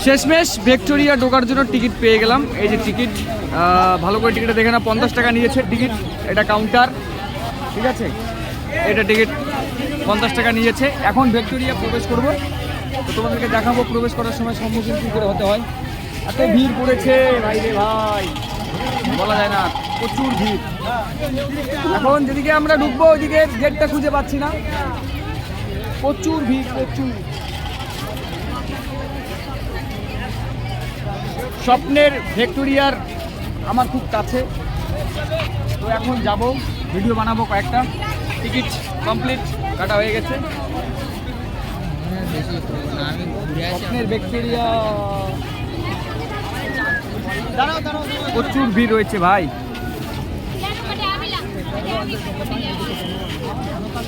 শেষমেশ ভিক্টোরিয়া ঢোকার জন্য টিকিট পেয়ে গেলাম। এই যে টিকিট, ভালো করে টিকিটটা দেখে না, 50 টাকা নিয়েছে টিকিট। এটা কাউন্টার, ঠিক আছে, এটা টিকিট 50 টাকা নিয়েছে। এখন ভিক্টোরিয়া প্রবেশ করব, তো তোমাদেরকে দেখাবো প্রবেশ করার সময় সম্মুখীন কী করে হতে হয়। এত ভিড় পড়েছে ভাই রে ভাই, বলা যায় না, প্রচুর ভিড়। এখন যেদিকে আমরা ঢুকবো ওইদিকে গেটটা খুঁজে পাচ্ছি না, প্রচুর ভিড় প্রচুর। স্বপ্নের ভিক্টোরিয়ার আমার খুব কাছে, তো এখন যাব, ভিডিও বানাবো কয়েকটা। টিকিট কমপ্লিট, কাটা হয়ে গেছে। স্বপ্নের ভিক্টোরিয়া, প্রচুর ভিড় রয়েছে ভাই।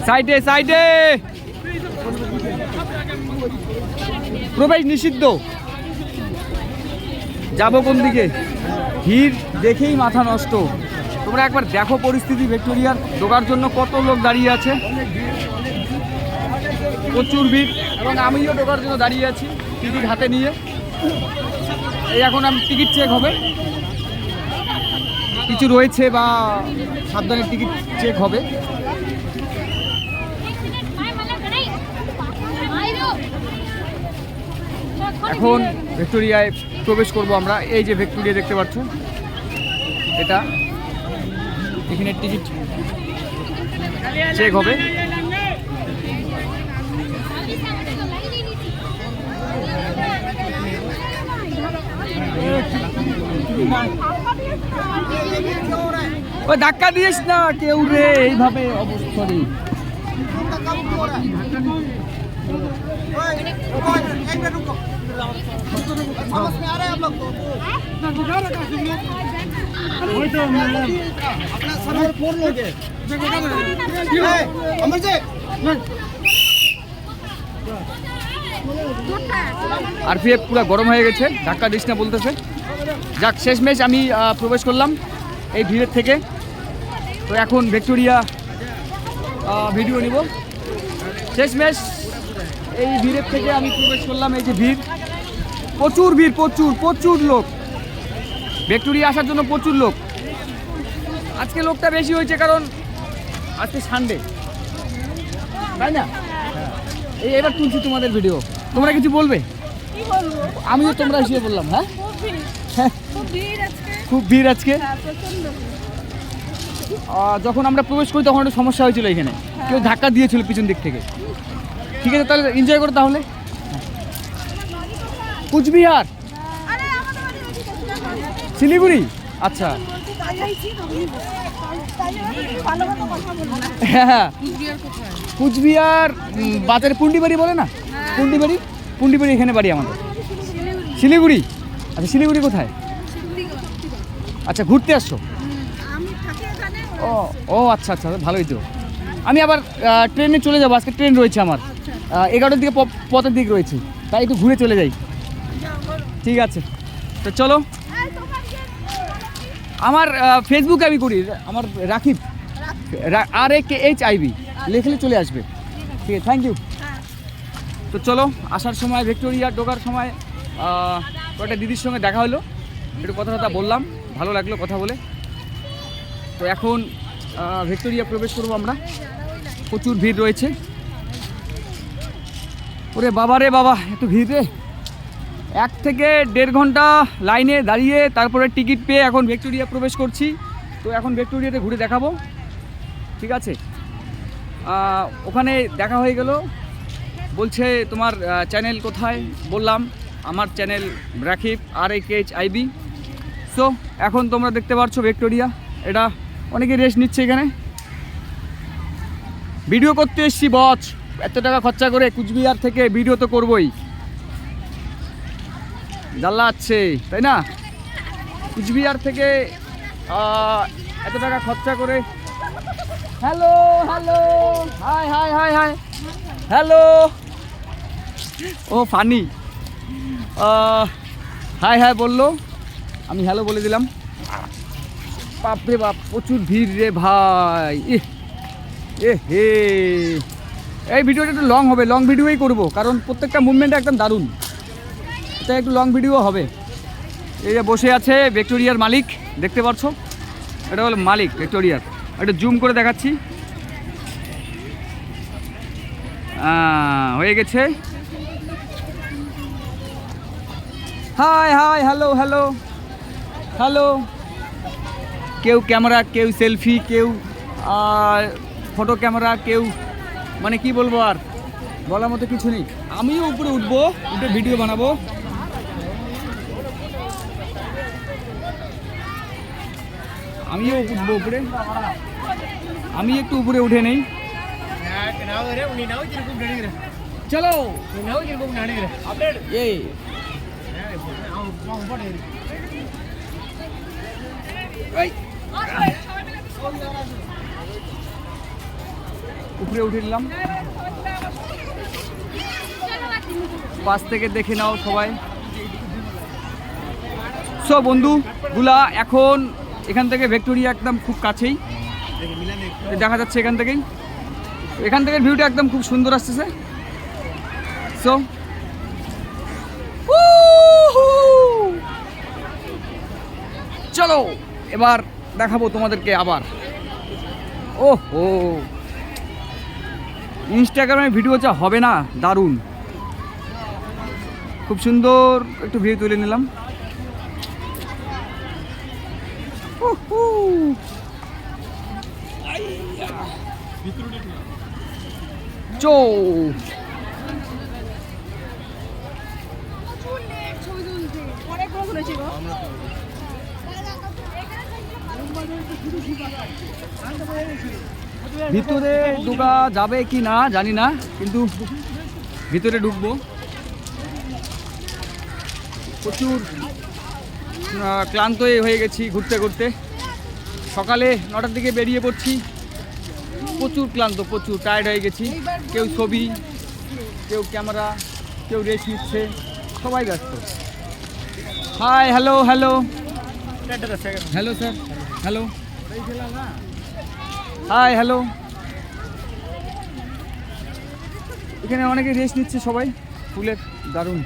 সাইডে সাইডে প্রবেশ নিষিদ্ধ। যাবো কোন দিকে? ভিড় দেখেই মাথা নষ্ট। তোমরা একবার দেখো পরিস্থিতি, ভিক্টোরিয়ার ঢোকার জন্য কত লোক দাঁড়িয়ে আছে, প্রচুর ভিড়। এবং আমিও ঢোকার জন্য দাঁড়িয়ে আছি টিকিট হাতে নিয়ে। এই এখন আমি টিকিট চেক হবে, কিছু রয়েছে বা সাবধানে টিকিট চেক হবে। এখন ভিক্টোরিয়ায় প্রবেশ করব আমরা। এই যে ভিক্টোরিয়া দেখতে পাচ্ছ, এটা এখানে টিকিট চেক হবে। ওই ধাক্কা দিস না কেউ রে, এইভাবে অবস্থা রে। আরপিএফ পুরো গরম হয়ে গেছে, ধাক্কা দিস না বলতেছে। যাক, শেষমেশ আমি প্রবেশ করলাম এই ভিড়ের থেকে। তো এখন ভিক্টোরিয়া ভিডিও নিব। শেষমেশ এই ভিড়ের থেকে আমি প্রবেশ করলাম। এই যে ভিড়, প্রচুর ভিড়, প্রচুর প্রচুর লোক। ভিক্টোরিয়া আসার জন্য প্রচুর লোক। আজকে লোকটা বেশি হয়েছে কারণ আজকে সানডে, তাই না? এই এবার তুলছি তোমাদের ভিডিও, তোমরা কিছু বলবে? আমিও তোমরা হিসেবে বললাম। হ্যাঁ, খুব ভিড় আজকে। যখন আমরা প্রবেশ করি তখন একটা সমস্যা হয়েছিল, এখানে কেউ ধাক্কা দিয়েছিল পিছন দিক থেকে। ঠিক আছে, তাহলে এনজয় করো তাহলে। কুচবিহার, শিলিগুড়ি, আচ্ছা। হ্যাঁ, কুচবিহার বাজারে পুন্ডিবাড়ি বলে না, পুন্ডিবাড়ি, পুন্ডিবাড়ি এখানে বাড়ি আমাদের। শিলিগুড়ি, আচ্ছা শিলিগুড়ি কোথায়? আচ্ছা, ঘুরতে আসছো? ও ও আচ্ছা আচ্ছা, ভালোই তো। আমি আবার ট্রেনে চলে যাবো, আজকে ট্রেন রয়েছে আমার 11টার দিকে, পথের দিক রয়েছে, তাই একটু ঘুরে চলে যাই। ঠিক আছে, তো চলো। আমার ফেসবুকে আমি করি, আমার রাকিব, RAKHIB লেখলে চলে আসবে। ঠিক আছে, থ্যাংক ইউ। তো চলো, আসার সময় ভিক্টোরিয়া ঢোকার সময় কয়েকটা দিদির সঙ্গে দেখা হলো, একটু কথা বললাম, ভালো লাগলো কথা বলে। তো এখন ভিক্টোরিয়া প্রবেশ করবো আমরা। প্রচুর ভিড় রয়েছে। ওরে বাবা রে বাবা, এত ভিড় রে! 1 থেকে 1.5 ঘন্টা লাইনে দাঁড়িয়ে তারপরে টিকিট পেয়ে এখন ভিক্টোরিয়া প্রবেশ করছি। তো এখন ভিক্টোরিয়াতে ঘুরে দেখাবো, ঠিক আছে? ওখানে দেখা হয়ে গেল, বলছে তোমার চ্যানেল কোথায়? বললাম আমার চ্যানেল রাকিব, RAKHIB। সো এখন তোমরা দেখতে পাচ্ছ ভিক্টোরিয়া, এটা অনেকে রেস্ট নিচ্ছে এখানে। ভিডিও করতে এসছি বচ, এত টাকা খরচা করে কুচবিহার থেকে ভিডিও তো করবই, জ্বালা আছে তাই না? কুচবিহার থেকে এত টাকা খরচা করে। Hello hello, hi hi hi hi, hello, oh funny, hi hi বললো, আমি হ্যালো বলে দিলাম। বাপরে বাপ, প্রচুর ভিড় রে ভাই। হে, এই ভিডিওটা একটু লং হবে, লং ভিডিওই করবো, কারণ প্রত্যেকটা মুভমেন্ট একদম দারুণ। এটা একটু লং ভিডিও হবে। এই যে বসে আছে ভিক্টোরিয়ার মালিক, দেখতে পাচ্ছ, এটা হলো মালিক ভিক্টোরিয়ার। একটু জুম করে দেখাচ্ছি, হয়ে গেছে। High hi, hello hello hello. কেউ ক্যামেরা, কেউ সেলফি, কেউ ফটো ক্যামেরা, কেউ মানে কি বলবো, আর বলার মতো কিছু নেই। আমিও উপরে উঠবো, উঠে ভিডিও বানাবো। আমিও উঠবো উপরে, আমি একটু উপরে উঠে নেই। চলো এই উপরে উঠে নিলাম, পাশ থেকে দেখে নাও সবাই। সো বন্ধুগুলা, এখন এখান থেকে ভিক্টোরিয়া একদম খুব কাছেই দেখা যাচ্ছে। এখান থেকে ভিউটা একদম খুব সুন্দর আসতেছে। সো চলো এবার দেখাবো তোমাদেরকে আবার। ওহো, ইনস্টাগ্রামে ভিডিও যা হবে না, দারুণ, খুব সুন্দর একটু ভিডিও তুলে নিলাম। চো ভিতরে ঢোকা যাবে কি না জানি না, কিন্তু ভিতরে ঢুকবো। প্রচুর ক্লান্ত হয়ে গেছি ঘুরতে ঘুরতে। সকালে 9টার দিকে বেরিয়ে পড়ছি, প্রচুর ক্লান্ত, প্রচুর টায়ার্ড হয়ে গেছি। কেউ ছবি, কেউ ক্যামেরা, কেউ রেস্ট নিচ্ছে, সবাই ব্যস্ত। Hi hello hello hello sir, hello hi hello. এখানে অনেকে রেস্ট নিচ্ছে সবাই, ফুলের দারুণ।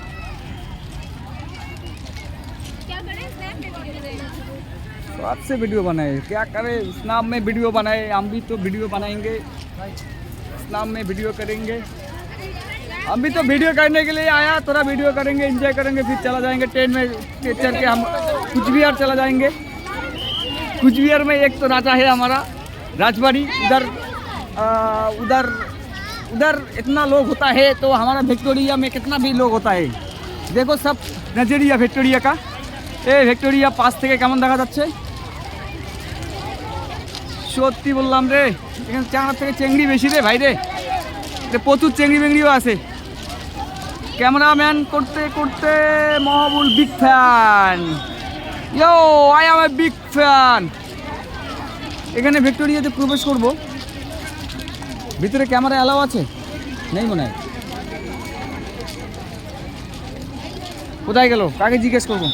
बात से वीडियो बनाए, क्या करे, स्नैप में वीडियो बनाए, हम भी तो वीडियो बनाएंगे, स्नैप में वीडियो करेंगे। हम भी तो वीडियो करने के लिए आया, थोड़ा वीडियो करेंगे, एंजॉय करेंगे, फिर चला जाएंगे ट्रेन में चढ़ के। हम कुछ बिहार चला जाएंगे। कुछ बिहार में एक तो राजा है हमारा राजबाड़ी, उधर उधर उधर इतना लोग होता है, तो हमारा विक्टोरिया में कितना भी लोग होता है। देखो सब नजरिया विक्टोरिया का। এই ভিক্টোরিয়া পাশ থেকে কেমন দেখা যাচ্ছে, সত্যি বললাম রে, এখানে চাঁড়ার থেকে চেংড়ি বেশি রে ভাই রে, প্রচুর চেংড়ি বেংড়িও আছে। ক্যামেরাম্যান করতে করতে Mahabul big fan, yo I M a big fan. এখানে ভিক্টোরিয়াতে প্রবেশ করব, ভিতরে ক্যামেরা অ্যালাউ আছে নেই মনে হয়। কোথায় গেল, কাকে জিজ্ঞেস করবো।